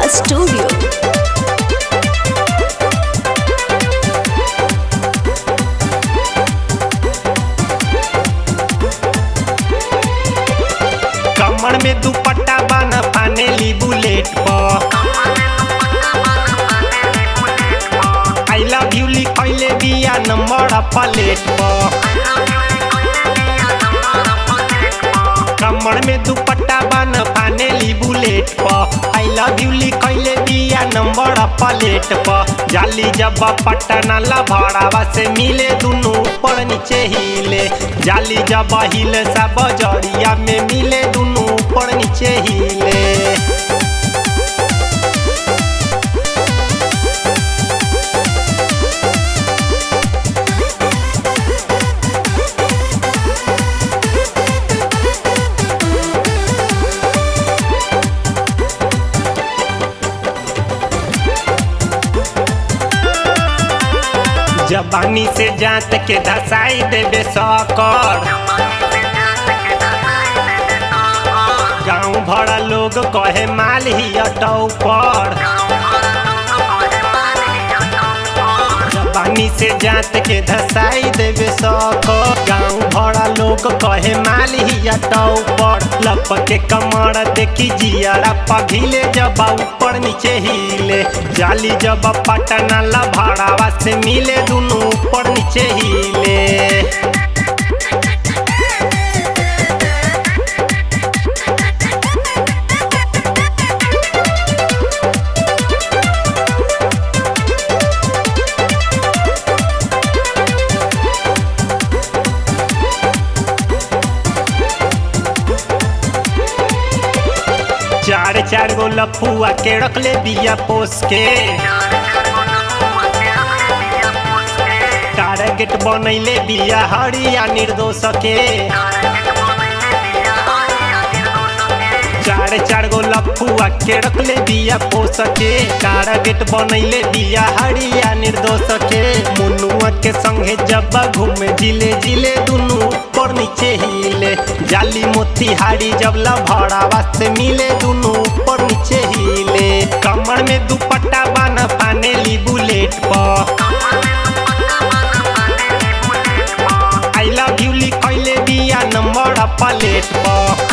Studio. कमर में दुपट्टा बाना फानेली बुलेट पर आई लव यू लिखले बिया नंबर प्लेट पर। कमर में दुपट्टा बाना फानेली बुलेट पर आई लव यू लिखले बिया नंबर प्लेट पर। जाली जब पटना लभड़ावा से मिले दुनू ऊपर नीचे हिले। जाली जब हिले सब जड़िया में मिले दुनू ऊपर नीचे हिले। जबानी से जात के धसाई देवे सकर। गाँव भरा लोग कहे माल ही अटौ पर। जबानी से जात के धसाई देवे सकर। गाँव भरा लोग कहे माल ही अटौ पर। लप के कमर देखी जियारा पघिले जब ऊपर नीचे हिले। जाली जब पटना लभड़ावा से मिले दुनू ऊपर नीचे हिले। चार चार गो लफुआ के रखले बिया पोस के। टारगेट बनैले बिया हरिया निर्दोष के। चार चार गो लफुआ के रखले बिया पोस के। टारगेट बनैले बिया हरिया निर्दोष के। मुनुआ के संगे जब घूमे जिले जिले दुनू ऊपर नीचे हिले। जाली मोतिहारी जब लभड़ावा से मिले दुनू ऊपर नीचे हिले। कमर में दुपट्टा बाना फानेली बुलेट पर आई लव यू लिखले बिया नंबर प्लेट पर।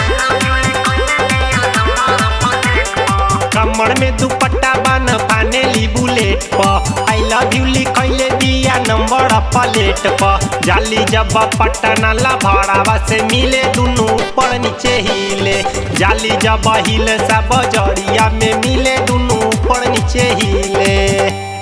कमर में दुपट्टा बाना फानेली बुलेट पर आई लव यू लिखले बिया नंबर प्लेट पर। जाली जब पटना लभड़ावा से मिले दुनू ऊपर नीचे हिले। जाली जब हिले सब जड़िया में मिले दुनू ऊपर नीचे हिले।